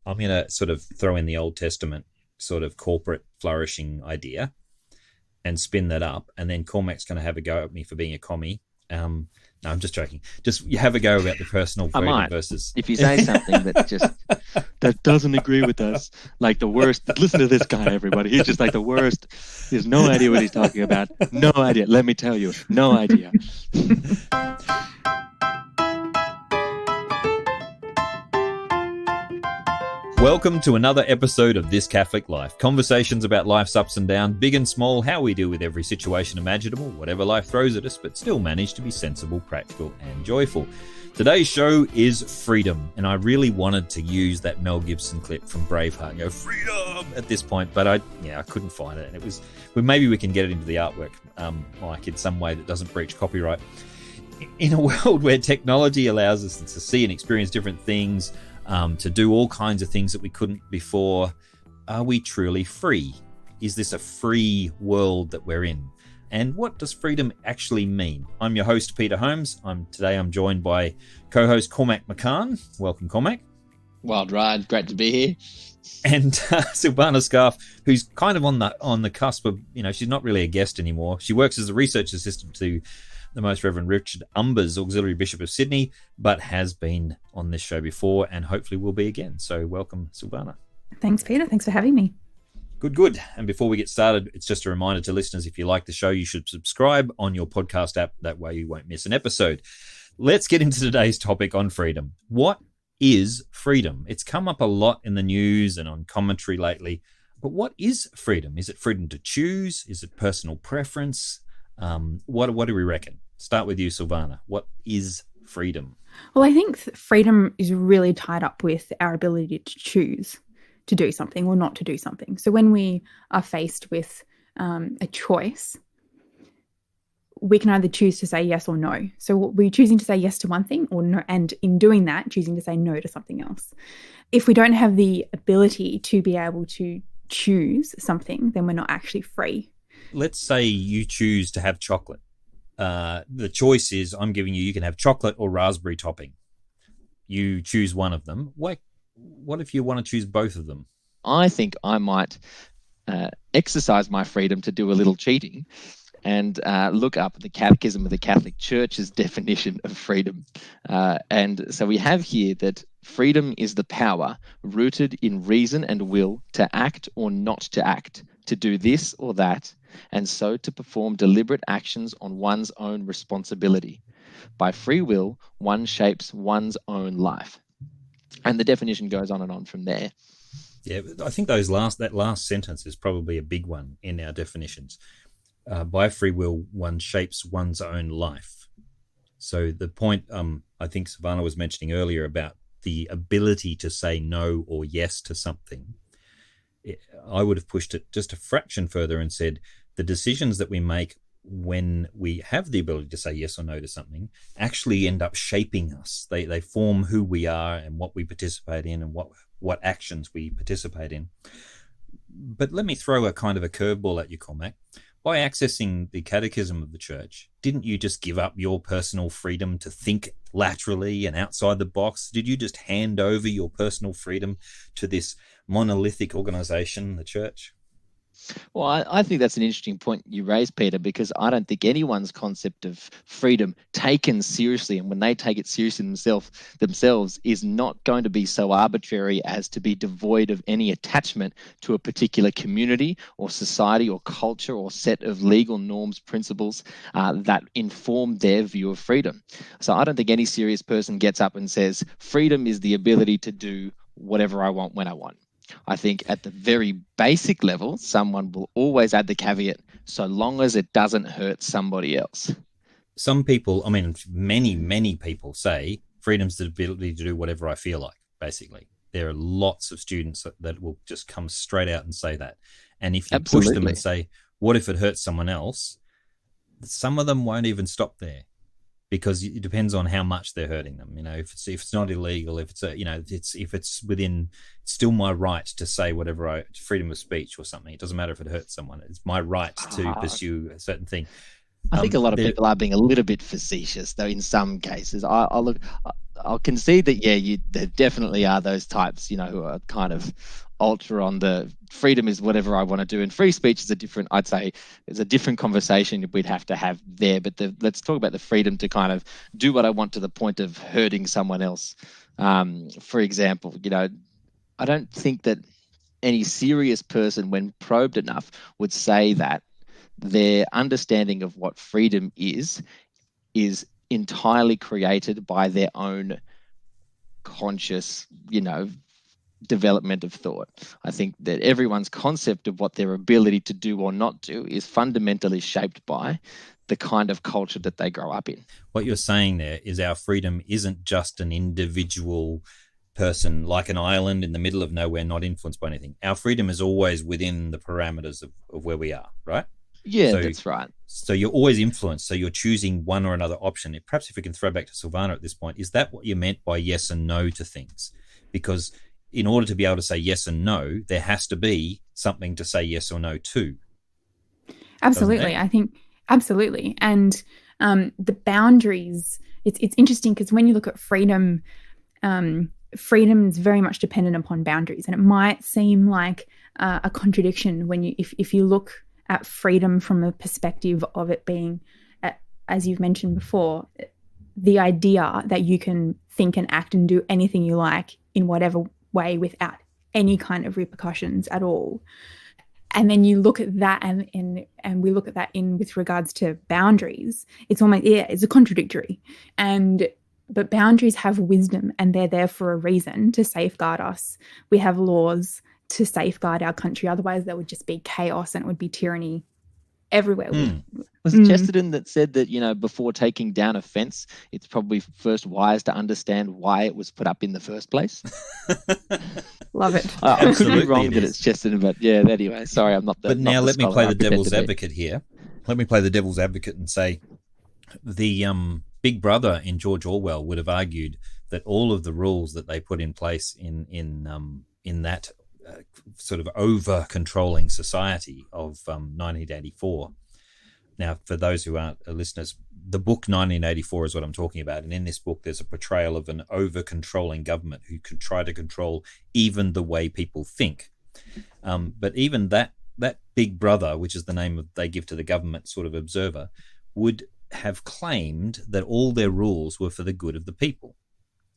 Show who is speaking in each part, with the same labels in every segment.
Speaker 1: I'm going to sort of throw in the Old Testament sort of corporate flourishing idea and spin that up, and then Cormac's going to have a go at me for being a commie. No, I'm just joking. Just you have a go about the personal
Speaker 2: I
Speaker 1: freedom
Speaker 2: might.
Speaker 1: versus.
Speaker 2: If you say something that doesn't agree with us, like the worst. Listen to this guy, everybody. He's just like the worst. He has no idea what he's talking about. No idea. Let me tell you, no idea.
Speaker 1: Welcome to another episode of This Catholic Life. Conversations about life's ups and downs, big and small, how we deal with every situation imaginable, whatever life throws at us, but still manage to be sensible, practical, and joyful. Today's show is freedom, and I really wanted to use that Mel Gibson clip from Braveheart and go, freedom, at this point, but I couldn't find it. And it was, well, maybe we can get it into the artwork, like in some way that doesn't breach copyright. In a world where technology allows us to see and experience different things, to do all kinds of things that we couldn't before, are we truly free? Is this a free world that we're in? And what does freedom actually mean? I'm your host, Peter Holmes. Today I'm joined by co-host Cormac McCaughan. Welcome, Cormac.
Speaker 3: Wild ride, great to be here.
Speaker 1: And Silvana Scarfe, who's kind of on the cusp of, she's not really a guest anymore. She works as a research assistant to the Most Reverend Richard Umbers, Auxiliary Bishop of Sydney, but has been on this show before and hopefully will be again. So welcome, Silvana.
Speaker 4: Thanks, Peter. Thanks for having me.
Speaker 1: Good. And before we get started, it's just a reminder to listeners, if you like the show, you should subscribe on your podcast app. That way you won't miss an episode. Let's get into today's topic on freedom. What is freedom? It's come up a lot in the news and on commentary lately. But what is freedom? Is it freedom to choose? Is it personal preference? What do we reckon? Start with you, Silvana. What is freedom?
Speaker 4: Well, I think freedom is really tied up with our ability to choose to do something or not to do something. So when we are faced with a choice, we can either choose to say yes or no. So we're choosing to say yes to one thing or no, and in doing that, choosing to say no to something else. If we don't have the ability to be able to choose something, then we're not actually free. Let's say you choose to have chocolate. The choice is I'm giving you can have chocolate or raspberry topping. You choose one of them. What if you want to choose both of them?
Speaker 2: I think I might exercise my freedom to do a little cheating and look up the Catechism of the Catholic Church's definition of freedom. And so we have here that freedom is the power rooted in reason and will to act or not to act, to do this or that, and so to perform deliberate actions on one's own responsibility. By free will, one shapes one's own life. And the definition goes on and on from there.
Speaker 1: Yeah, I think that last sentence is probably a big one in our definitions. By free will, one shapes one's own life. So the point I think Silvana was mentioning earlier about the ability to say no or yes to something, I would have pushed it just a fraction further and said the decisions that we make when we have the ability to say yes or no to something actually end up shaping us. They form who we are and what we participate in and what actions we participate in. But let me throw a kind of a curveball at you, Cormac. By accessing the Catechism of the Church, didn't you just give up your personal freedom to think laterally and outside the box? Did you just hand over your personal freedom to this monolithic organization, the Church?
Speaker 2: Well, I think that's an interesting point you raised, Peter, because I don't think anyone's concept of freedom taken seriously, and when they take it seriously themselves is not going to be so arbitrary as to be devoid of any attachment to a particular community or society or culture or set of legal norms, principles that inform their view of freedom. So I don't think any serious person gets up and says, freedom is the ability to do whatever I want when I want. I think at the very basic level, someone will always add the caveat, so long as it doesn't hurt somebody else.
Speaker 1: Some people, many people say freedom's the ability to do whatever I feel like, basically. There are lots of students that will just come straight out and say that. And if you push them and say, what if it hurts someone else? Some of them won't even stop there, because it depends on how much they're hurting them. If it's not illegal, if it's within, it's still my right to say whatever freedom of speech or something. It doesn't matter if it hurts someone. It's my right to pursue a certain thing.
Speaker 2: I think a lot of
Speaker 1: there-
Speaker 2: people are being a little bit facetious, though. In some cases, I'll concede that there definitely are those types, who are kind of ultra on the freedom is whatever I want to do, and free speech is I'd say, it's a different conversation we'd have to have there. But let's talk about the freedom to kind of do what I want to the point of hurting someone else. For example, I don't think that any serious person, when probed enough, would say that their understanding of what freedom is entirely created by their own conscious, development of thought. I think that everyone's concept of what their ability to do or not do is fundamentally shaped by the kind of culture that they grow up in.
Speaker 1: What you're saying there is our freedom isn't just an individual person like an island in the middle of nowhere, not influenced by anything. Our freedom is always within the parameters of where we are, right?
Speaker 2: Yeah, that's right.
Speaker 1: So you're always influenced. So you're choosing one or another option. Perhaps if we can throw back to Silvana at this point, is that what you meant by yes and no to things? Because in order to be able to say yes and no, there has to be something to say yes or no to.
Speaker 4: Absolutely. I think absolutely. And the boundaries, it's interesting because when you look at freedom, freedom is very much dependent upon boundaries. And it might seem like a contradiction when if you look at freedom from a perspective of it being, as you've mentioned before, the idea that you can think and act and do anything you like in whatever way without any kind of repercussions at all. And then you look at that and we look at that with regards to boundaries. It's almost, it's a contradictory. But boundaries have wisdom and they're there for a reason, to safeguard us. We have laws to safeguard our country. Otherwise, there would just be chaos and it would be tyranny everywhere.
Speaker 2: Was it Chesterton that said that, before taking down a fence, it's probably first wise to understand why it was put up in the first place?
Speaker 4: Love it.
Speaker 2: I could be wrong that it's Chesterton, but yeah, anyway, sorry, I'm not the.
Speaker 1: But now let me play the devil's
Speaker 2: advocate
Speaker 1: advocate here. Let me play the devil's advocate and say the Big Brother in George Orwell would have argued that all of the rules that they put in place in that sort of over-controlling society of 1984. Now, for those who aren't listeners, the book 1984 is what I'm talking about. And in this book, there's a portrayal of an over-controlling government who could try to control even the way people think. But even that Big Brother, which is the name they give to the government sort of observer, would have claimed that all their rules were for the good of the people.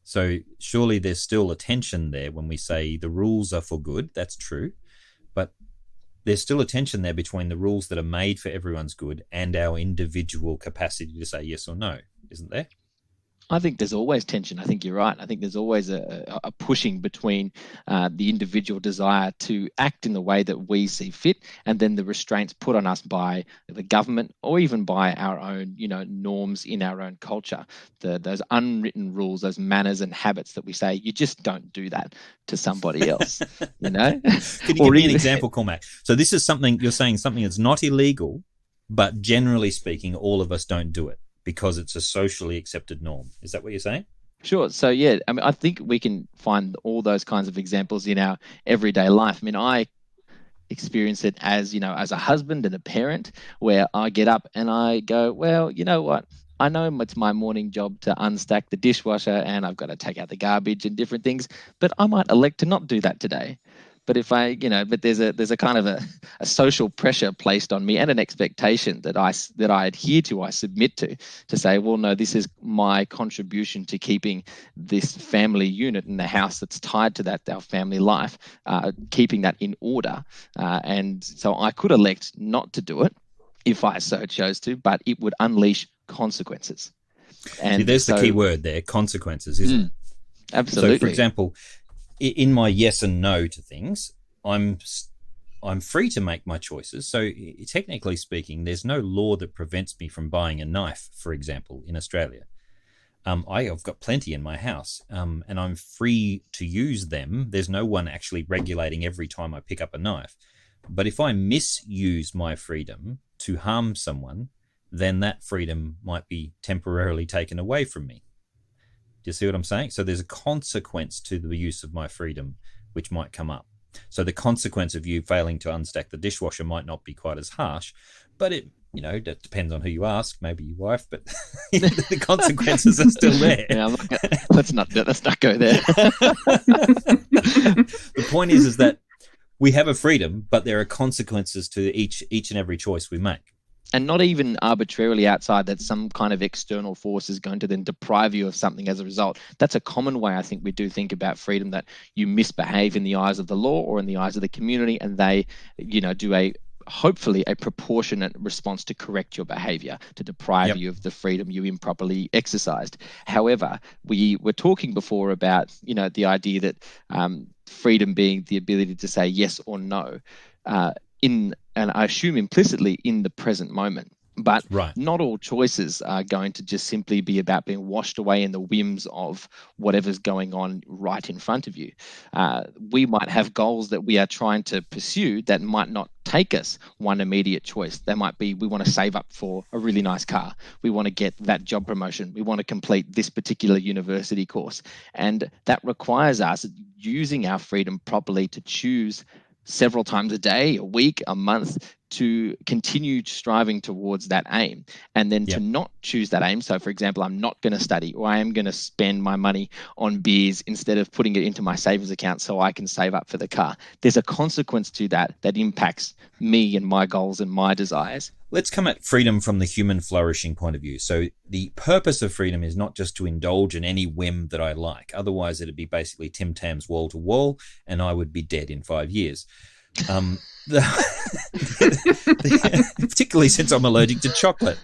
Speaker 1: So surely there's still a tension there when we say the rules are for good. That's true. But there's still a tension there between the rules that are made for everyone's good and our individual capacity to say yes or no, isn't there?
Speaker 2: I think there's always tension. I think you're right. I think there's always a pushing between the individual desire to act in the way that we see fit, and then the restraints put on us by the government or even by our own, norms in our own culture. Those unwritten rules, those manners and habits that we say, you just don't do that to somebody else. Can
Speaker 1: you give me an example, Cormac? So this is something you're saying, something that's not illegal, but generally speaking, all of us don't do it because it's a socially accepted norm. Is that what you're saying?
Speaker 2: Sure. So, yeah, I think we can find all those kinds of examples in our everyday life. I experience it as, as a husband and a parent, where I get up and I go, well, you know what? I know it's my morning job to unstack the dishwasher and I've got to take out the garbage and different things, but I might elect to not do that today. But if but there's a kind of a social pressure placed on me and an expectation that I adhere to, I submit to say, well, no, this is my contribution to keeping this family unit in the house that's tied to that, our family life, keeping that in order. And so I could elect not to do it if I so chose to, but it would unleash consequences. And
Speaker 1: see, there's the key word there, consequences, isn't it?
Speaker 2: Absolutely.
Speaker 1: So, for example, in my yes and no to things, I'm free to make my choices. So technically speaking, there's no law that prevents me from buying a knife, for example, in Australia. I've got plenty in my house, and I'm free to use them. There's no one actually regulating every time I pick up a knife. But if I misuse my freedom to harm someone, then that freedom might be temporarily taken away from me. Do you see what I'm saying? So there's a consequence to the use of my freedom, which might come up. So the consequence of you failing to unstack the dishwasher might not be quite as harsh, but that depends on who you ask, maybe your wife, but the consequences are still there.
Speaker 2: Yeah, let's not go there.
Speaker 1: The point is that we have a freedom, but there are consequences to each and every choice we make.
Speaker 2: And not even arbitrarily outside that some kind of external force is going to then deprive you of something as a result. That's a common way I think we do think about freedom, that you misbehave in the eyes of the law or in the eyes of the community, and they, do hopefully a proportionate response to correct your behavior, to deprive you of the freedom you improperly exercised. However, we were talking before about, the idea that freedom being the ability to say yes or no, and I assume implicitly in the present moment. But not all choices are going to just simply be about being washed away in the whims of whatever's going on right in front of you. We might have goals that we are trying to pursue that might not take us one immediate choice. They might be, we want to save up for a really nice car. We want to get that job promotion. We want to complete this particular university course. And that requires us using our freedom properly to choose several times a day, a week, a month, to continue striving towards that aim, and then to not choose that aim. So, for example, I'm not going to study, or I am going to spend my money on beers instead of putting it into my savings account so I can save up for the car. There's a consequence to that impacts me and my goals and my desires.
Speaker 1: Let's come at freedom from the human flourishing point of view. So the purpose of freedom is not just to indulge in any whim that I like. Otherwise, it'd be basically Tim Tam's wall to wall, and I would be dead in 5 years. Particularly since I'm allergic to chocolate.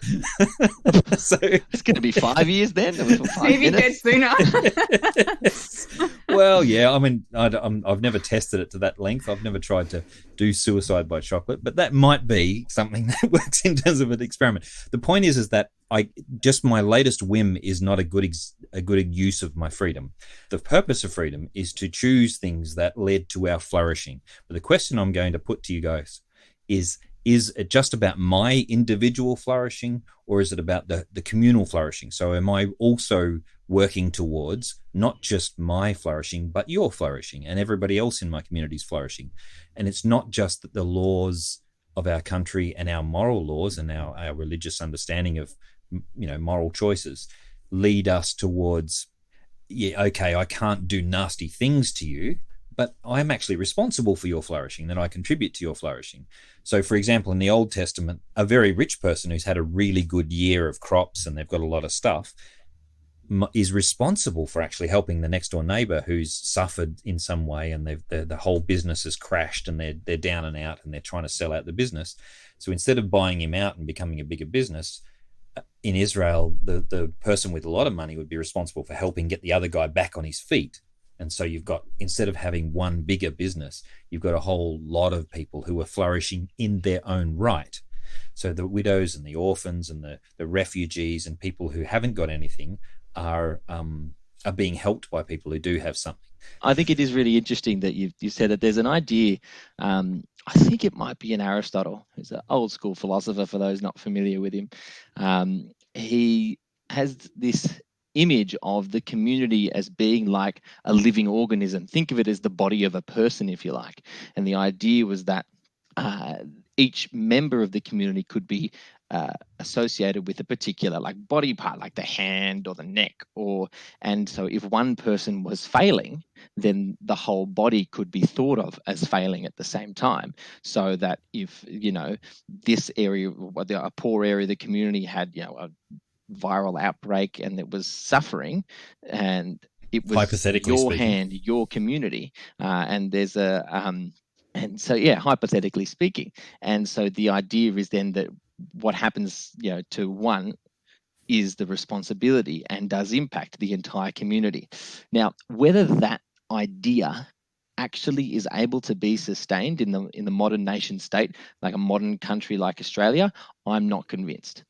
Speaker 1: So
Speaker 2: it's going to be 5 years then.
Speaker 4: Maybe dead sooner.
Speaker 1: Well, yeah. I mean, I've never tested it to that length. I've never tried to do suicide by chocolate, but that might be something that works in terms of an experiment. The point is that my latest whim is not a good use of my freedom. The purpose of freedom is to choose things that led to our flourishing. But the question I'm going to put to you guys is it just about my individual flourishing, or is it about the communal flourishing? So am I also working towards not just my flourishing, but your flourishing and everybody else in my community's flourishing? And it's not just that the laws of our country and our moral laws and our religious understanding of moral choices lead us towards, I can't do nasty things to you, but I'm actually responsible for your flourishing, that I contribute to your flourishing. So, for example, in the Old Testament, a very rich person who's had a really good year of crops and they've got a lot of stuff is responsible for actually helping the next door neighbor who's suffered in some way, and the whole business has crashed and they're down and out and they're trying to sell out the business. So instead of buying him out and becoming a bigger business, in Israel, the person with a lot of money would be responsible for helping get the other guy back on his feet. And so you've got, instead of having one bigger business, you've got a whole lot of people who are flourishing in their own right. So the widows and the orphans and the refugees and people who haven't got anything are being helped by people who do have something.
Speaker 2: I think it is really interesting that you said that there's an idea, I think it might be in Aristotle, who's an old school philosopher for those not familiar with him. He has this image of the community as being like a living organism. Think of it as the body of a person, if you like. And the idea was that each member of the community could be associated with a particular body part, like the hand or the neck, and so if one person was failing, then the whole body could be thought of as failing at the same time. So that if this area, a poor area of the community had a viral outbreak and it was suffering, and it was
Speaker 1: hypothetically
Speaker 2: your
Speaker 1: speaking,
Speaker 2: hand, your community, and there's and so hypothetically speaking, and so the idea is then that what happens to one is the responsibility and does impact the entire community. Now, whether that idea actually is able to be sustained in the modern nation state, like a modern country like Australia, I'm not convinced.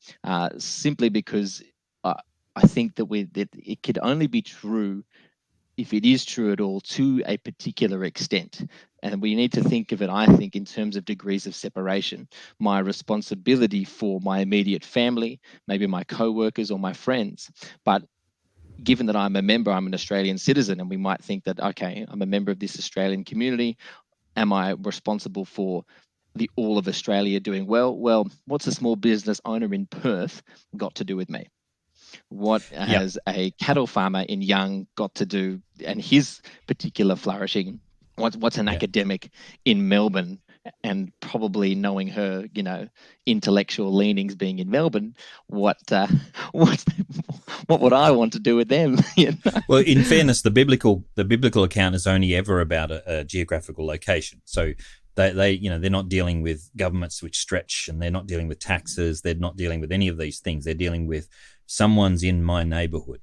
Speaker 2: Simply because I think that it could only be true if it is true at all to a particular extent. And we need to think of it, I think, in terms of degrees of separation. My responsibility for my immediate family, maybe my co-workers or my friends. But given that I'm an Australian citizen, and we might think that, okay, I'm a member of this Australian community, am I responsible for the all of Australia doing well. Well, what's a small business owner in Perth got to do with me? What has a cattle farmer in Young got to do, and his particular flourishing? What's an academic in Melbourne, and probably knowing her, intellectual leanings being in Melbourne, what would I want to do with them?
Speaker 1: Well, in fairness, the biblical account is only ever about a geographical location. So they're not dealing with governments which stretch, and they're not dealing with taxes. They're not dealing with any of these things. They're dealing with someone's in my neighbourhood.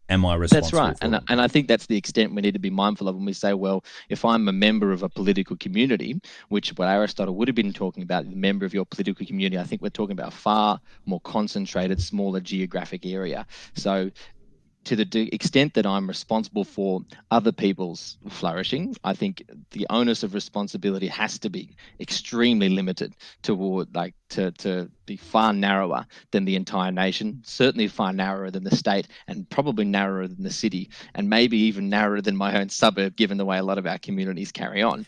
Speaker 1: Am I responsible?
Speaker 2: That's right. And I think that's the extent we need to be mindful of when we say, well, if I'm a member of a political community, which what Aristotle would have been talking about, the member of your political community, I think we're talking about a far more concentrated, smaller geographic area. So to the extent that I'm responsible for other people's flourishing, I think the onus of responsibility has to be extremely limited toward to be far narrower than the entire nation, certainly far narrower than the state, and probably narrower than the city, and maybe even narrower than my own suburb, given the way a lot of our communities carry on.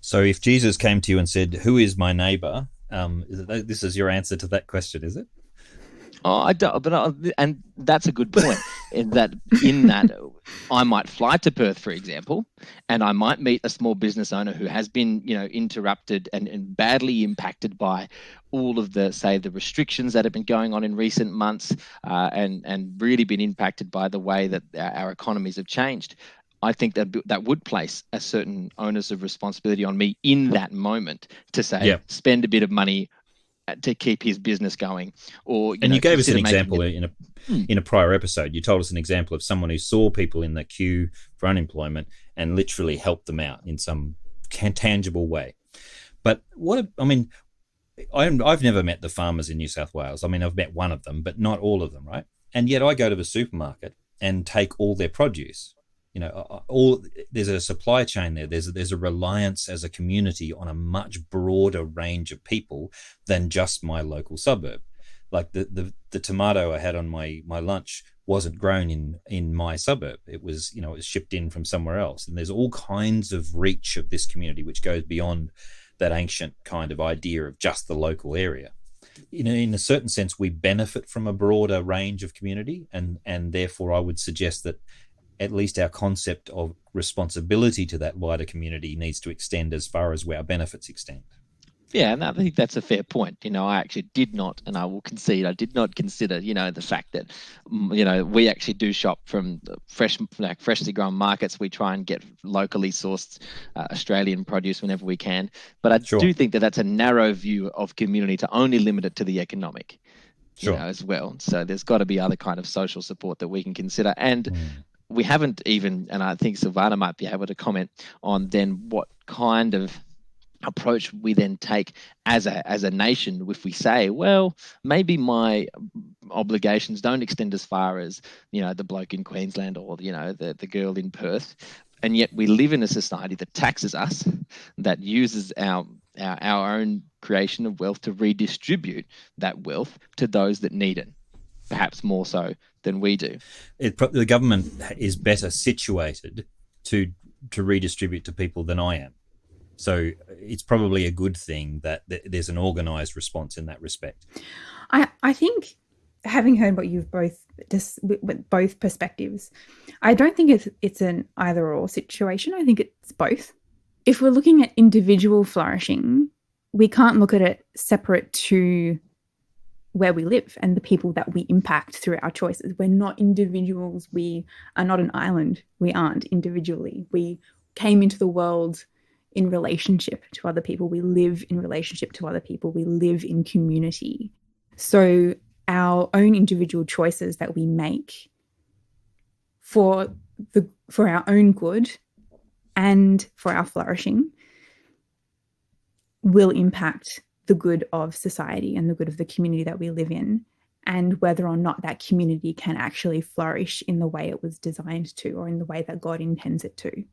Speaker 1: So if Jesus came to you and said, "Who is my neighbor?" This is your answer to that question, is it?
Speaker 2: Oh, I don't, and that's a good point. in that I might fly to Perth, for example, and I might meet a small business owner who has been, interrupted and badly impacted by all of the restrictions that have been going on in recent months, and really been impacted by the way that our economies have changed. I think that would place a certain onus of responsibility on me in that moment to say, spend a bit of money to keep his business going.
Speaker 1: And you gave us an example in a prior episode. You told us an example of someone who saw people in the queue for unemployment and literally helped them out in some tangible way. But I've never met the farmers in New South Wales. I mean, I've met one of them, but not all of them, right? And yet I go to the supermarket and take all their produce. There's a supply chain there. There's a reliance as a community on a much broader range of people than just my local suburb. Like the tomato I had on my lunch wasn't grown in my suburb. It was shipped in from somewhere else. And there's all kinds of reach of this community which goes beyond that ancient kind of idea of just the local area. In a certain sense, we benefit from a broader range of community, and therefore I would suggest that at least our concept of responsibility to that wider community needs to extend as far as our benefits extend.
Speaker 2: Yeah, and I think that's a fair point. I actually did not, and I will concede, I did not consider, the fact that, we actually do shop from freshly grown markets. We try and get locally sourced Australian produce whenever we can. But I do think that that's a narrow view of community to only limit it to the economic, as well. So there's got to be other kind of social support that we can consider. And we haven't even, and I think Silvana might be able to comment on then what kind of approach we then take as a nation if we say, well, maybe my obligations don't extend as far as, the bloke in Queensland or, the girl in Perth. And yet we live in a society that taxes us, that uses our own creation of wealth to redistribute that wealth to those that need it, perhaps more so than we do.
Speaker 1: The government is better situated to redistribute to people than I am. So it's probably a good thing that there's an organised response in that respect.
Speaker 4: I think, having heard what you've both perspectives, I don't think it's an either or situation. I think it's both. If we're looking at individual flourishing, we can't look at it separate to where we live and the people that we impact through our choices. We're not individuals. We are not an island. We aren't individually. We came into the world in relationship to other people. We live in relationship to other people. We live in community. So our own individual choices that we make for our own good and for our flourishing will impact the good of society and the good of the community that we live in, and whether or not that community can actually flourish in the way it was designed to, or in the way that God intends it to.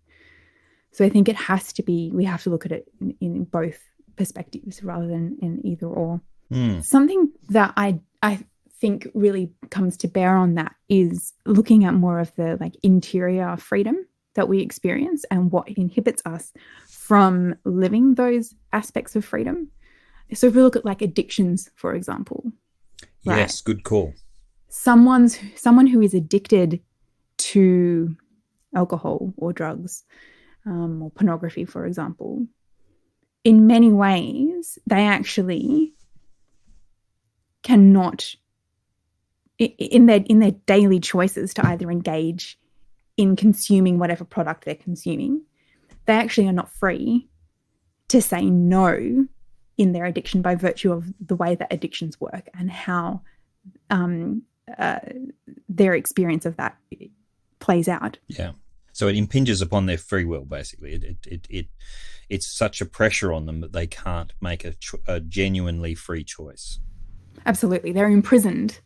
Speaker 4: So I think it has to be, we have to look at it in both perspectives rather than in either or. Something that I think really comes to bear on that is looking at more of the interior freedom that we experience and what inhibits us from living those aspects of freedom. So if we look at like addictions, for example, right?
Speaker 1: Yes, good call.
Speaker 4: Someone who is addicted to alcohol or drugs, or pornography, for example, in many ways, they actually cannot, in their daily choices to either engage in consuming whatever product they're consuming, they actually are not free to say no in their addiction by virtue of the way that addictions work and how their experience of that plays out.
Speaker 1: Yeah. So it impinges upon their free will, basically. It's such a pressure on them that they can't make a genuinely free choice.
Speaker 4: Absolutely. They're imprisoned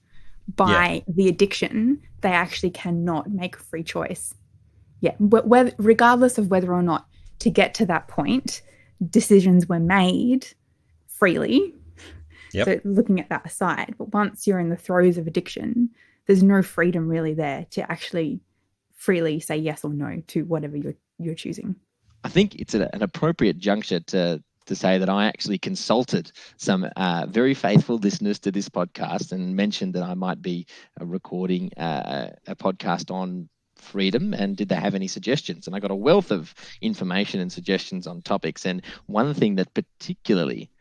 Speaker 4: by the addiction. They actually cannot make a free choice. Yeah. Regardless of whether or not to get to that point, decisions were made freely.
Speaker 1: Yep.
Speaker 4: So looking at that aside, but once you're in the throes of addiction, there's no freedom really there to actually freely say yes or no to whatever you're choosing.
Speaker 2: I think it's an appropriate juncture to say that I actually consulted some very faithful listeners to this podcast and mentioned that I might be recording a podcast on freedom, and did they have any suggestions? And I got a wealth of information and suggestions on topics. And one thing that particularly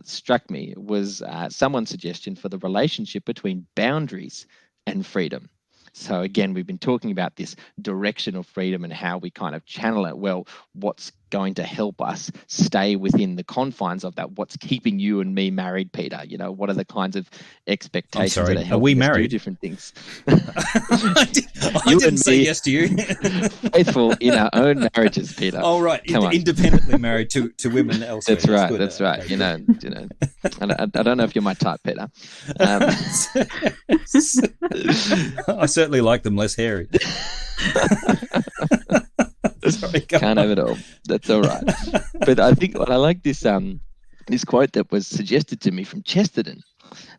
Speaker 2: struck me was someone's suggestion for the relationship between boundaries and freedom. So again, we've been talking about this direction of freedom and how we kind of channel it. Well, what's going to help us stay within the confines of that? What's keeping you and me married, Peter? You know, what are the kinds of expectations that are helping us do different things?
Speaker 1: I didn't say yes to you.
Speaker 2: Faithful in our own marriages, Peter.
Speaker 1: Oh, right. Independently married to women elsewhere.
Speaker 2: That's right. That's right. Okay, you know. I don't know if you're my type, Peter.
Speaker 1: I certainly like them less hairy. Sorry,
Speaker 2: can't have it all. That's all right. But I think I like this this quote that was suggested to me from Chesterton.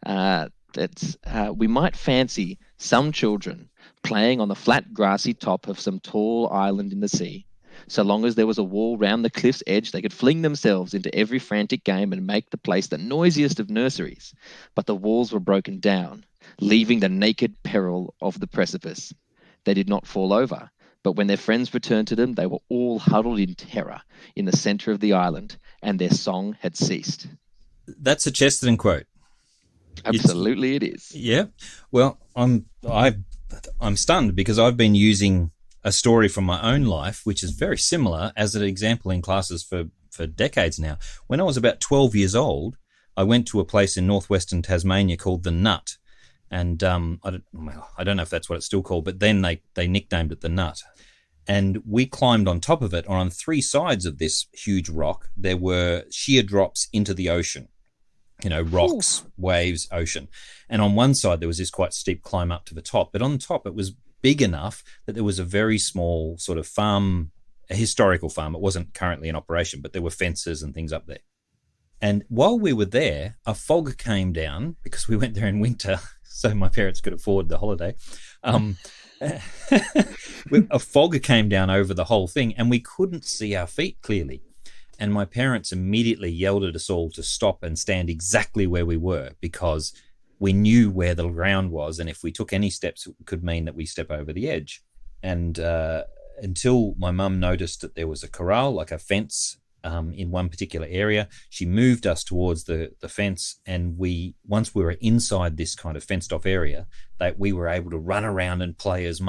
Speaker 2: That's we might fancy some children playing on the flat grassy top of some tall island in the sea. So long as there was a wall round the cliff's edge, they could fling themselves into every frantic game and make the place the noisiest of nurseries. But the walls were broken down, leaving the naked peril of the precipice. They did not fall over, but when their friends returned to them, they were all huddled in terror in the center of the island, and their song had ceased.
Speaker 1: That's a Chesterton quote.
Speaker 2: Absolutely, it is.
Speaker 1: Yeah. Well, I'm stunned because I've been using a story from my own life, which is very similar, as an example in classes for decades now. When I was about 12 years old, I went to a place in northwestern Tasmania called The Nut. And I don't know if that's what it's still called, but then they nicknamed it The Nut. And we climbed on top of it. On three sides of this huge rock, there were sheer drops into the ocean. You know, rocks, waves, ocean. And on one side, there was this quite steep climb up to the top. But on top, it was big enough that there was a very small sort of farm, a historical farm. It wasn't currently in operation, but there were fences and things up there. And while we were there, a fog came down because we went there in winter, so my parents could afford the holiday. A fog came down over the whole thing, and we couldn't see our feet clearly. And my parents immediately yelled at us all to stop and stand exactly where we were, because we knew where the ground was, and if we took any steps, it could mean that we step over the edge. And until my mum noticed that there was a corral, like a fence, in one particular area, she moved us towards the fence, and once we were inside this kind of fenced off area, that we were able to run around and play as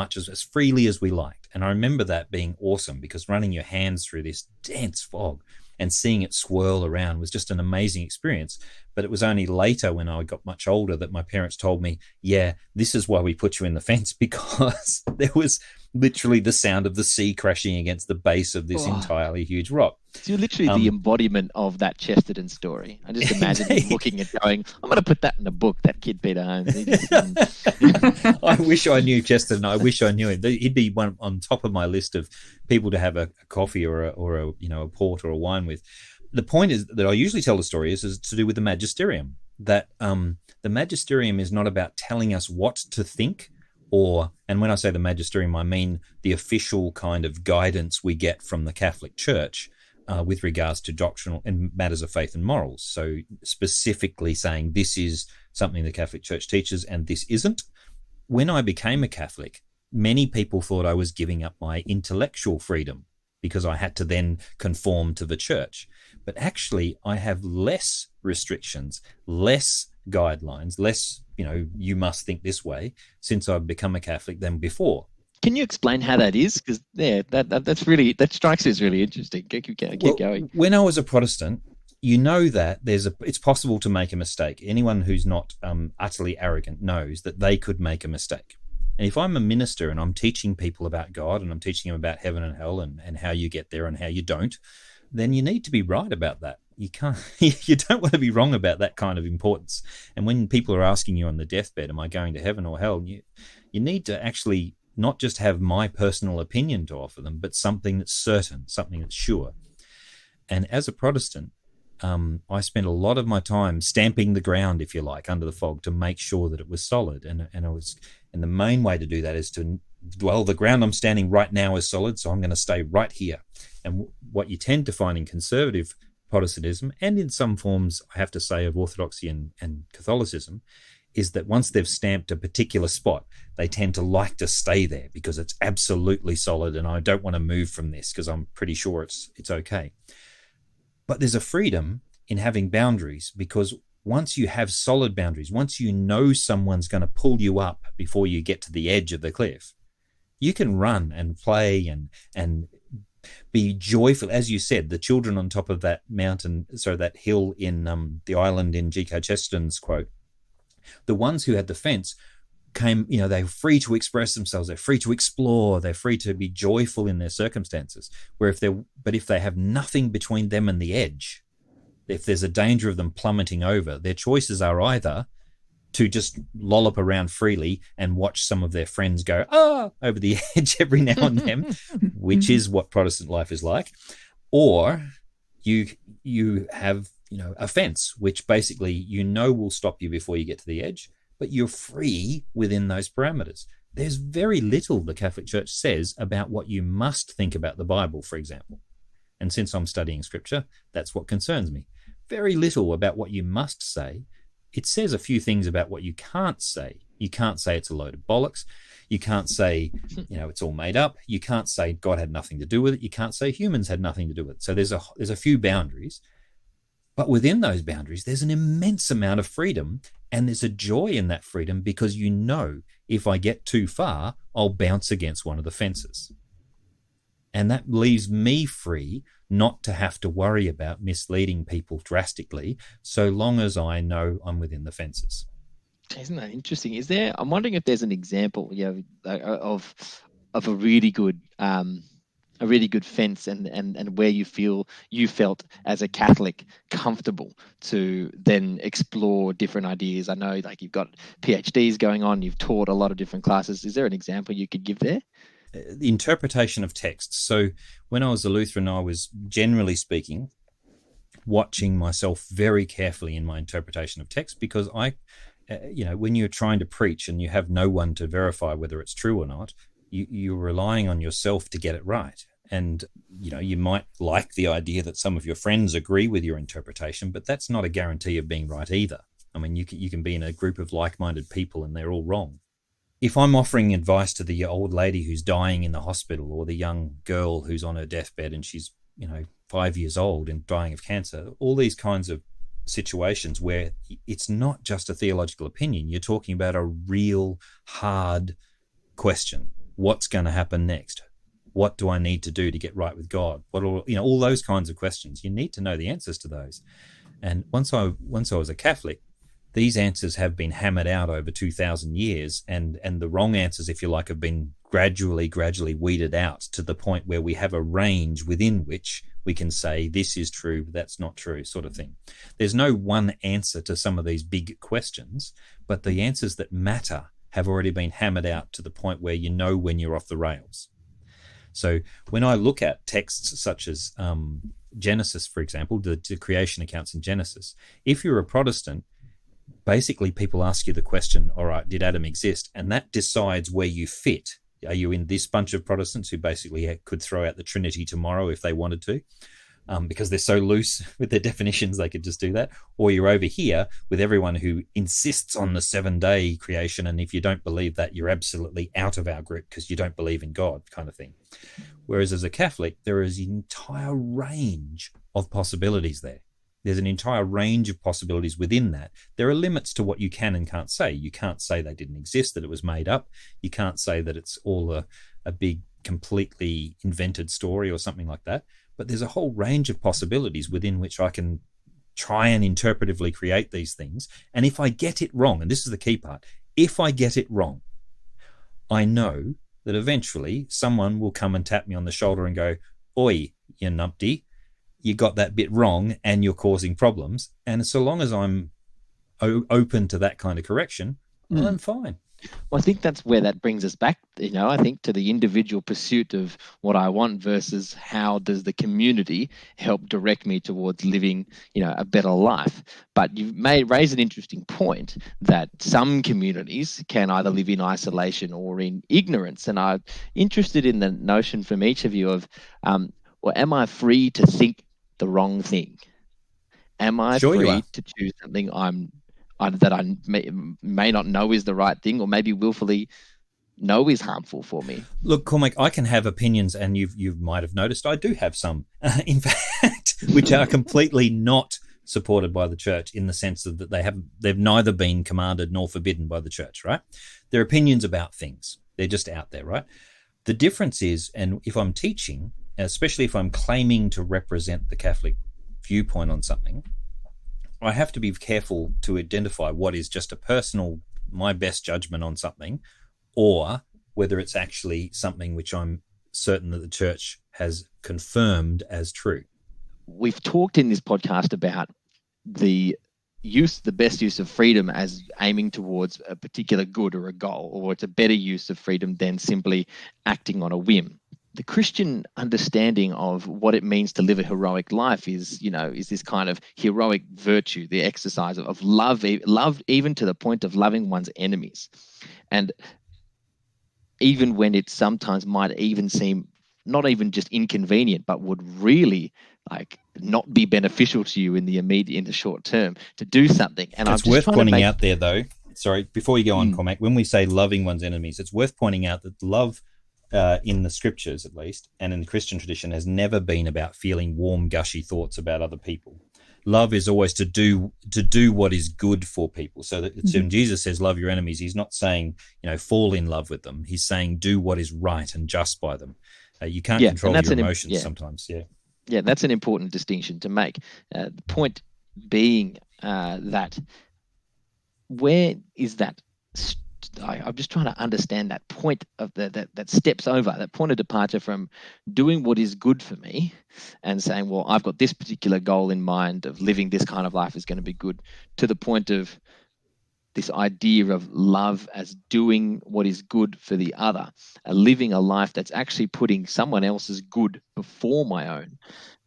Speaker 1: freely as we liked. And I remember that being awesome, because running your hands through this dense fog and seeing it swirl around was just an amazing experience. But it was only later, when I got much older, that my parents told me, yeah, this is why we put you in the fence, because there was literally the sound of the sea crashing against the base of this entirely huge rock.
Speaker 2: So you're literally the embodiment of that Chesterton story. I just imagine him looking and going, I'm going to put that in a book, that kid Peter Holmes.
Speaker 1: I wish I knew Chesterton. I wish I knew him. He'd be one on top of my list of people to have a coffee or a port or a wine with. The point is that I usually tell the story is to do with the magisterium, that the magisterium is not about telling us what to think, and when I say the magisterium, I mean the official kind of guidance we get from the Catholic Church. with regards to doctrinal and matters of faith and morals. So specifically saying this is something the Catholic Church teaches and this isn't. When I became a Catholic, many people thought I was giving up my intellectual freedom because I had to then conform to the church. But actually, I have less restrictions, less guidelines, less, you must think this way since I've become a Catholic than before.
Speaker 2: Can you explain how that is? Because that strikes me as really interesting. Keep going.
Speaker 1: When I was a Protestant, you know that it's possible to make a mistake. Anyone who's not utterly arrogant knows that they could make a mistake. And if I'm a minister and I'm teaching people about God and I'm teaching them about heaven and hell and how you get there and how you don't, then you need to be right about that. You don't want to be wrong about that kind of importance. And when people are asking you on the deathbed, am I going to heaven or hell? You need to actually not just have my personal opinion to offer them, but something that's certain, something that's sure. And as a Protestant, I spent a lot of my time stamping the ground, if you like, under the fog to make sure that it was solid. And the main way to do that is the ground I'm standing right now is solid, so I'm going to stay right here. And what you tend to find in conservative Protestantism, and in some forms, I have to say, of Orthodoxy and Catholicism, is that once they've stamped a particular spot, they tend to like to stay there because it's absolutely solid and I don't want to move from this because I'm pretty sure it's okay. But there's a freedom in having boundaries, because once you have solid boundaries, once you know someone's going to pull you up before you get to the edge of the cliff, you can run and play and be joyful. As you said, the children on top of that mountain, that hill in the island in G.K. Chesterton's quote, the ones who had the fence came, they're free to express themselves, they're free to explore, they're free to be joyful in their circumstances. If they have nothing between them and the edge, if there's a danger of them plummeting over, their choices are either to just lollop around freely and watch some of their friends go over the edge every now and then, which is what Protestant life is like, or you have a fence, which basically will stop you before you get to the edge, but you're free within those parameters. There's very little the Catholic Church says about what you must think about the Bible, for example. And since I'm studying Scripture, that's what concerns me. Very little about what you must say. It says a few things about what you can't say. You can't say it's a load of bollocks. You can't say, it's all made up. You can't say God had nothing to do with it. You can't say humans had nothing to do with it. So there's a few boundaries. But within those boundaries, there's an immense amount of freedom, and there's a joy in that freedom because if I get too far, I'll bounce against one of the fences. And that leaves me free not to have to worry about misleading people drastically, so long as I know I'm within the fences.
Speaker 2: Isn't that interesting? I'm wondering if there's an example, of a really good fence and where you felt as a Catholic comfortable to then explore different ideas. I know you've got PhDs going on, you've taught a lot of different classes. Is there an example you could give there?
Speaker 1: The interpretation of texts. So when I was a Lutheran, I was, generally speaking, watching myself very carefully in my interpretation of text, because when you're trying to preach and you have no one to verify whether it's true or not, you're relying on yourself to get it right. And, you might like the idea that some of your friends agree with your interpretation, but that's not a guarantee of being right either. I mean, you can be in a group of like-minded people and they're all wrong. If I'm offering advice to the old lady who's dying in the hospital, or the young girl who's on her deathbed and she's, 5 years old and dying of cancer, all these kinds of situations where it's not just a theological opinion, you're talking about a real hard question. What's going to happen next? What do I need to do to get right with God? All those kinds of questions. You need to know the answers to those. And once I was a Catholic, these answers have been hammered out over 2,000 years, and the wrong answers, if you like, have been gradually weeded out to the point where we have a range within which we can say this is true, but that's not true, sort of thing. There's no one answer to some of these big questions, but the answers that matter have already been hammered out to the point where you know when you're off the rails. So when I look at texts such as Genesis, for example, the creation accounts in Genesis, if you're a Protestant, basically people ask you the question, all right, did Adam exist? And that decides where you fit. Are you in this bunch of Protestants who basically could throw out the Trinity tomorrow if they wanted to? because they're so loose with their definitions, they could just do that. Or you're over here with everyone who insists on the 7-day creation, and if you don't believe that, you're absolutely out of our group because you don't believe in God, kind of thing. Whereas as a Catholic, there is an entire range of possibilities there. There's an entire range of possibilities within that. There are limits to what you can and can't say. You can't say they didn't exist, that it was made up. You can't say that it's all a big, completely invented story or something like that. But there's a whole range of possibilities within which I can try and interpretively create these things. And if I get it wrong, and this is the key part, if I get it wrong, I know that eventually someone will come and tap me on the shoulder and go, "Oi, you numpty, you got that bit wrong and you're causing problems." And so long as I'm open to that kind of correction, I'm fine.
Speaker 2: Well, I think that's where that brings us back, I think, to the individual pursuit of what I want versus how does the community help direct me towards living, a better life. But you've raised an interesting point that some communities can either live in isolation or in ignorance. And I'm interested in the notion from each of you of, well, am I free to think the wrong thing? Am I free to choose something that I may not know is the right thing, or maybe willfully know is harmful for me?
Speaker 1: Look, Cormac, I can have opinions, and you might have noticed I do have some, in fact, which are completely not supported by the church in the sense that they've neither been commanded nor forbidden by the church, right? They're opinions about things. They're just out there, right? The difference is, and if I'm teaching, especially if I'm claiming to represent the Catholic viewpoint on something, I have to be careful to identify what is just a personal, my best judgment on something, or whether it's actually something which I'm certain that the church has confirmed as true.
Speaker 2: We've talked in this podcast about the best use of freedom as aiming towards a particular good or a goal, or it's a better use of freedom than simply acting on a whim. The Christian understanding of what it means to live a heroic life is this kind of heroic virtue, the exercise of love even to the point of loving one's enemies. And even when it sometimes might even seem not even just inconvenient, but would really not be beneficial to you in the short term to do something. And
Speaker 1: it's worth pointing out there, though, sorry, before you go on, Cormac, when we say loving one's enemies, it's worth pointing out that love in the scriptures, at least, and in the Christian tradition, has never been about feeling warm, gushy thoughts about other people. Love is always to do what is good for people. So that when Jesus says love your enemies, he's not saying fall in love with them. He's saying do what is right and just by them. You can't control your emotions sometimes.
Speaker 2: Yeah, that's an important distinction to make. The point being that where is that? I'm just trying to understand that point of that steps over, that point of departure from doing what is good for me and saying, well, I've got this particular goal in mind of living this kind of life is going to be good, to the point of this idea of love as doing what is good for the other, living a life that's actually putting someone else's good before my own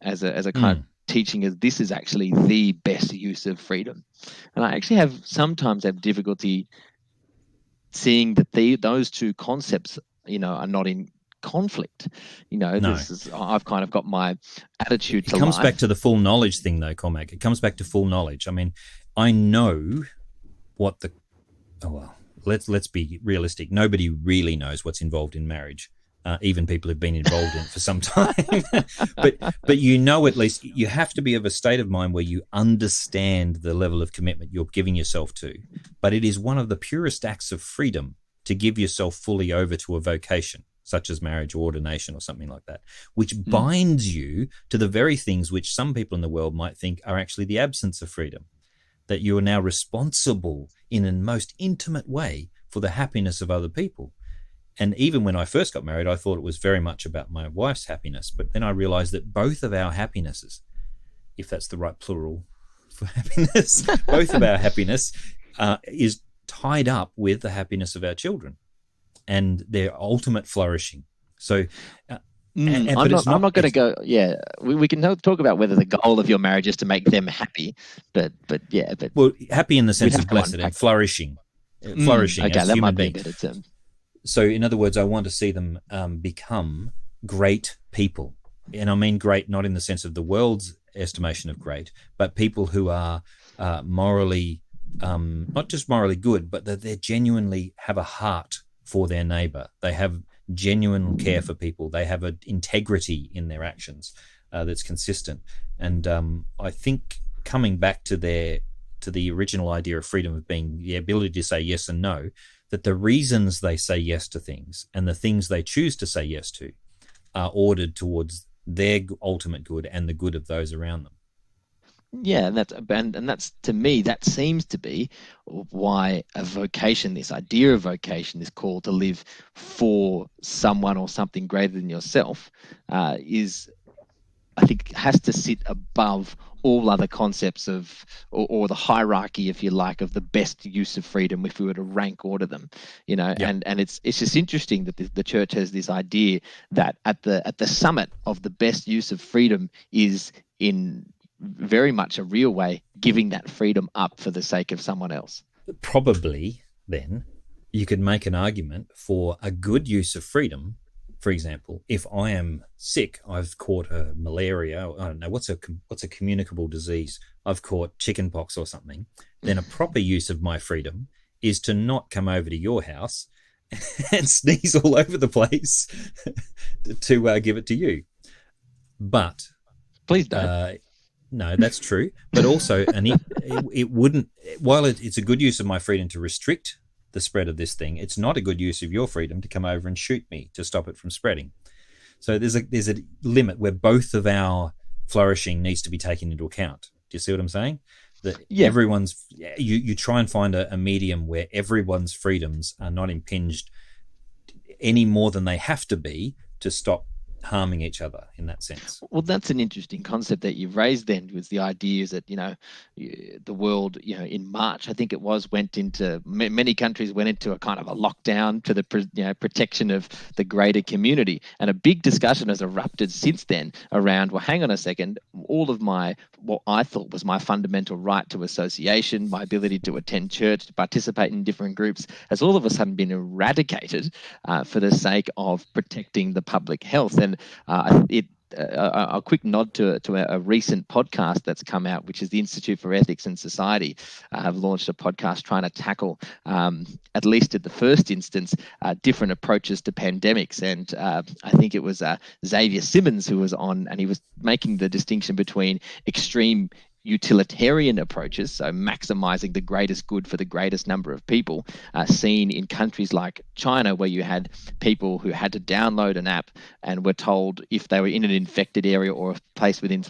Speaker 2: as a kind of teaching as this is actually the best use of freedom. And I actually sometimes have difficulty seeing that those two concepts, are not in conflict. I've kind of got my attitude to life.
Speaker 1: It comes back to the full knowledge thing, though, Cormac. It comes back to full knowledge. I mean, I know what let's be realistic. Nobody really knows what's involved in marriage. Even people who've been involved in it for some time. but at least you have to be of a state of mind where you understand the level of commitment you're giving yourself to. But it is one of the purest acts of freedom to give yourself fully over to a vocation, such as marriage or ordination or something like that, which binds you to the very things which some people in the world might think are actually the absence of freedom, that you are now responsible in a most intimate way for the happiness of other people. And even when I first got married, I thought it was very much about my wife's happiness. But then I realized that both of our happinesses, if that's the right plural for happiness, both of our happiness is tied up with the happiness of our children and their ultimate flourishing. So
Speaker 2: I'm not going to go. Yeah, we can talk about whether the goal of your marriage is to make them happy, but
Speaker 1: well, happy in the sense of blessed and flourishing, flourishing.
Speaker 2: Okay,
Speaker 1: as
Speaker 2: that
Speaker 1: human
Speaker 2: might be a
Speaker 1: beings.
Speaker 2: better term.
Speaker 1: So, in other words, I want to see them become great people. and I mean great not in the sense of the world's estimation of great, but people who are morally, not just morally good, but that they genuinely have a heart for their neighbor. They have genuine care for people. They have an integrity in their actions that's consistent. And I think coming back to the original idea of freedom of being the ability to say yes and no, that the reasons they say yes to things and the things they choose to say yes to are ordered towards their ultimate good and the good of those around them.
Speaker 2: Yeah, and that's to me, that seems to be why a vocation, this idea of vocation, this call to live for someone or something greater than yourself, is, I think, has to sit above all other concepts of, or the hierarchy, if you like, of the best use of freedom, if we were to rank order them,
Speaker 1: Yeah.
Speaker 2: and it's just interesting that the church has this idea that at the summit of the best use of freedom is in very much a real way giving that freedom up for the sake of someone else.
Speaker 1: Probably then you could make an argument for a good use of freedom. For example, if I am sick, I've caught a malaria, I don't know, what's a communicable disease, I've caught chickenpox or something, then a proper use of my freedom is to not come over to your house and sneeze all over the place to give it to you. But
Speaker 2: Please don't.
Speaker 1: no, that's true. But also, and it wouldn't, while it's a good use of my freedom to restrict the spread of this thing, it's not a good use of your freedom to come over and shoot me to stop it from spreading. So there's a limit where both of our flourishing needs to be taken into account. Do you see what I'm saying? That everyone's, you try and find a medium where everyone's freedoms are not impinged any more than they have to be to stop harming each other in that sense.
Speaker 2: Well, that's an interesting concept that you've raised then, with the idea that, the world, in March, I think it was, went into, many countries went into a kind of a lockdown to the protection of the greater community. And a big discussion has erupted since then around, well, hang on a second, all of what I thought was my fundamental right to association, my ability to attend church, to participate in different groups, has all of a sudden been eradicated for the sake of protecting the public health. And a quick nod to a recent podcast that's come out, which is the Institute for Ethics and Society, have launched a podcast trying to tackle, at least at the first instance, different approaches to pandemics. And I think it was Xavier Simmons who was on, and he was making the distinction between extreme utilitarian approaches, so maximizing the greatest good for the greatest number of people, seen in countries like China, where you had people who had to download an app and were told if they were in an infected area or a place within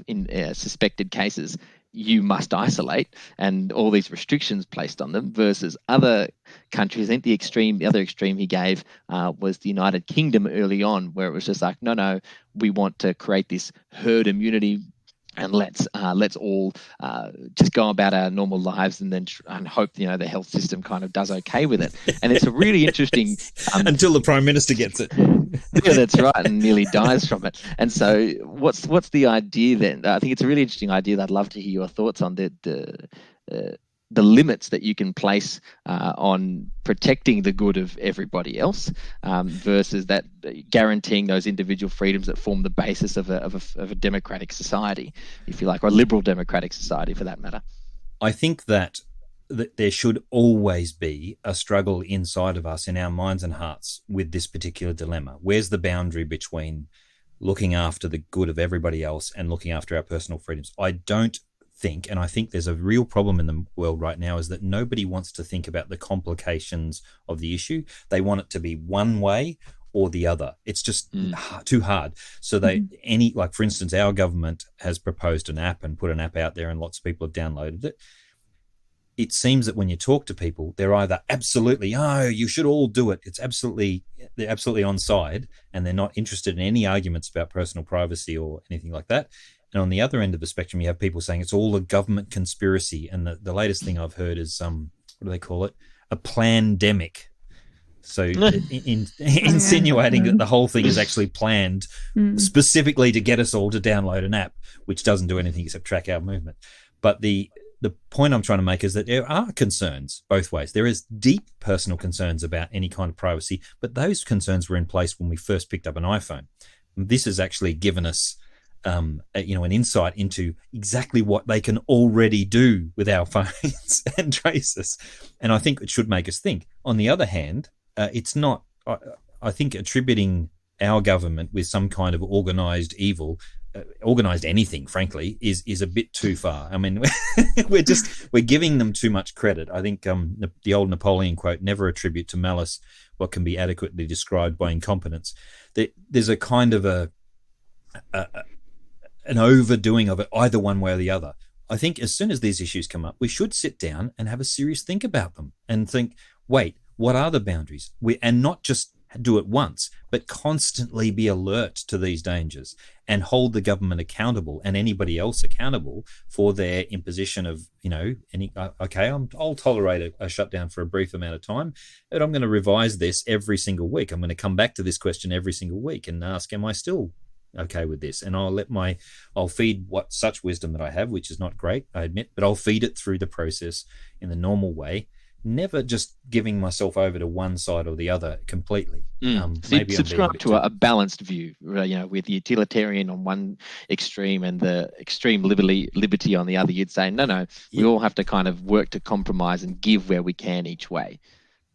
Speaker 2: suspected cases, you must isolate, and all these restrictions placed on them, versus other countries. I think the other extreme he gave was the United Kingdom early on, where it was just like, no, we want to create this herd immunity, and let's all just go about our normal lives, and then and hope the health system kind of does okay with it. And it's a really interesting
Speaker 1: until the Prime Minister gets it.
Speaker 2: Yeah, that's right, and nearly dies from it. And so, what's the idea then? I think it's a really interesting idea that I'd love to hear your thoughts on the limits that you can place on protecting the good of everybody else, versus that guaranteeing those individual freedoms that form the basis of a democratic society, if you like, or a liberal democratic society for that matter.
Speaker 1: I think that there should always be a struggle inside of us, in our minds and hearts, with this particular dilemma. Where's the boundary between looking after the good of everybody else and looking after our personal freedoms? I don't think, and I think there's a real problem in the world right now, is that nobody wants to think about the complications of the issue. They want it to be one way or the other. It's just too hard. So for instance, our government has proposed an app and put an app out there, and lots of people have downloaded it. It seems that when you talk to people, they're either absolutely, you should all do it. They're absolutely on side, and they're not interested in any arguments about personal privacy or anything like that. And on the other end of the spectrum, you have people saying it's all a government conspiracy. And the latest thing I've heard is, what do they call it? A plandemic. So insinuating that the whole thing is actually planned specifically to get us all to download an app, which doesn't do anything except track our movement. But the point I'm trying to make is that there are concerns both ways. There is deep personal concerns about any kind of privacy, but those concerns were in place when we first picked up an iPhone. This has actually given us an insight into exactly what they can already do with our phones and trace us. And I think it should make us think. On the other hand, it's not, I think attributing our government with some kind of organised evil, organised anything, frankly, is a bit too far. I mean, we're giving them too much credit. I think the old Napoleon quote, never attribute to malice what can be adequately described by incompetence. There's a kind of an overdoing of it, either one way or the other. I think as soon as these issues come up, we should sit down and have a serious think about them and think, wait, what are the boundaries? And not just do it once, but constantly be alert to these dangers and hold the government accountable and anybody else accountable for their imposition of, I'll tolerate a shutdown for a brief amount of time, but I'm going to revise this every single week. I'm going to come back to this question every single week and ask, am I still okay with this? And I'll feed what such wisdom that I have, which is not great, I admit, but I'll feed it through the process in the normal way, never just giving myself over to one side or the other completely.
Speaker 2: Maybe subscribe to a balanced view, with the utilitarian on one extreme and the extreme liberty on the other. You'd say, no, we all have to kind of work to compromise and give where we can each way.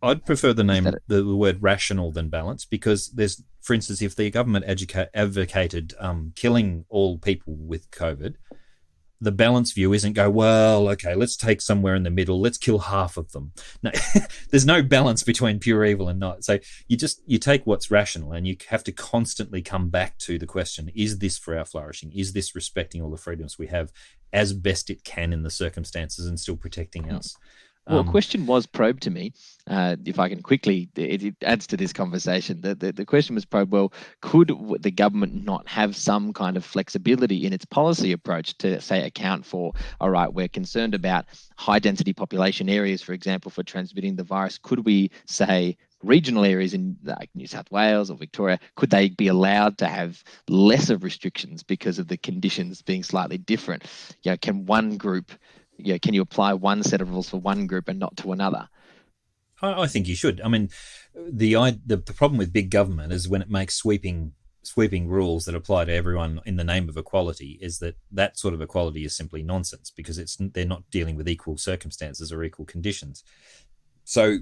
Speaker 1: I'd prefer the word rational than balanced, because there's, for instance, if the government advocated killing all people with COVID, the balanced view isn't go, well, okay, let's take somewhere in the middle, let's kill half of them. No, there's no balance between pure evil and not. So you take what's rational, and you have to constantly come back to the question, is this for our flourishing? Is this respecting all the freedoms we have as best it can in the circumstances and still protecting us?
Speaker 2: Well, a question was probed to me, if I can quickly, it adds to this conversation. The question was probed, well, could the government not have some kind of flexibility in its policy approach to, say, account for, all right, we're concerned about high-density population areas, for example, for transmitting the virus. Could we, say, regional areas in like New South Wales or Victoria, could they be allowed to have lesser restrictions because of the conditions being slightly different? Can one group... can you apply one set of rules for one group and not to another?
Speaker 1: I think you should. I mean, the problem with big government is when it makes sweeping rules that apply to everyone in the name of equality, is that sort of equality is simply nonsense, because they're not dealing with equal circumstances or equal conditions. So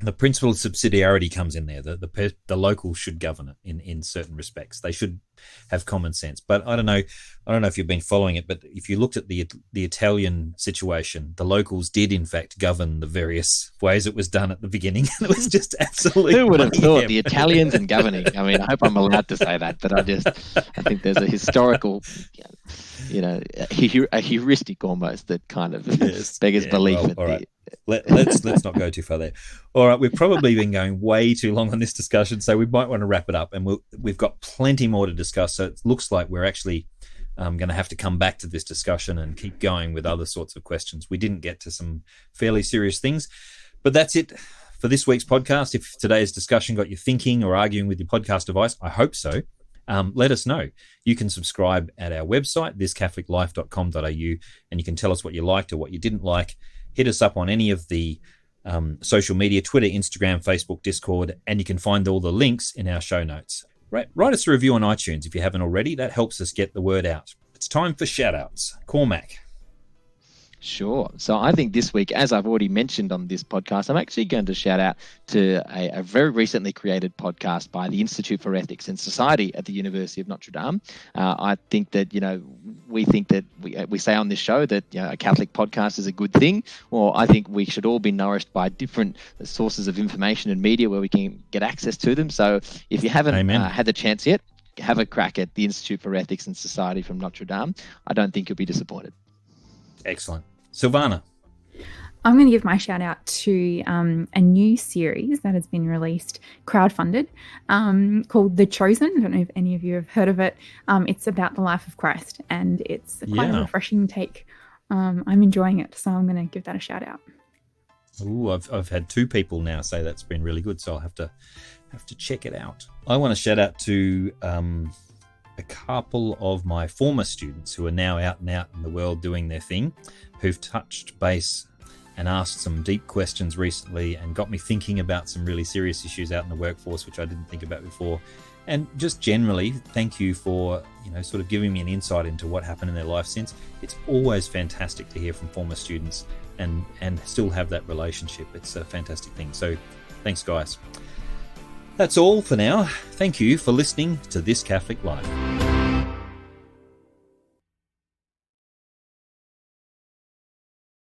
Speaker 1: the principle of subsidiarity comes in there. The local should govern it in certain respects. They should have common sense. But I don't know if you've been following it, but if you looked at the Italian situation, the locals did in fact govern the various ways it was done at the beginning. It was just absolutely.
Speaker 2: Who would have thought the Italians and governing? I mean, I hope I'm allowed to say that, but I think there's a historical, a heuristic almost that kind of beggars belief.
Speaker 1: Well, all right. Let's not go too far there. All right, we've probably been going way too long on this discussion, so we might want to wrap it up. And we've got plenty more to discuss. So it looks like we're actually going to have to come back to this discussion and keep going with other sorts of questions. We didn't get to some fairly serious things, but that's it for this week's podcast. If today's discussion got you thinking or arguing with your podcast device, I hope so. Let us know. You can subscribe at our website, thiscatholiclife.com.au, and you can tell us what you liked or what you didn't like. Hit us up on any of the social media, Twitter, Instagram, Facebook, Discord, and you can find all the links in our show notes. Write us a review on iTunes if you haven't already. That helps us get the word out. It's time for shout-outs. Cormac.
Speaker 2: Sure. So I think this week, as I've already mentioned on this podcast, I'm actually going to shout out to a very recently created podcast by the Institute for Ethics and Society at the University of Notre Dame. I think that, we think that we say on this show that a Catholic podcast is a good thing. Well, I think we should all be nourished by different sources of information and media where we can get access to them. So if you haven't had the chance yet, have a crack at the Institute for Ethics and Society from Notre Dame. I don't think you'll be disappointed.
Speaker 1: Excellent. Silvana.
Speaker 4: I'm going to give my shout out to a new series that has been released, crowdfunded, called The Chosen. I don't know if any of you have heard of it. It's about the life of Christ, and it's quite a refreshing take. I'm enjoying it, so I'm going to give that a shout out.
Speaker 1: Ooh, I've had two people now say that's been really good, so I'll have to check it out. I want to shout out to a couple of my former students who are now out and out in the world doing their thing, who've touched base and asked some deep questions recently and got me thinking about some really serious issues out in the workforce, which I didn't think about before. And just generally, thank you for, sort of giving me an insight into what happened in their life since. It's always fantastic to hear from former students and still have that relationship. It's a fantastic thing. So thanks, guys. That's all for now. Thank you for listening to This Catholic Life.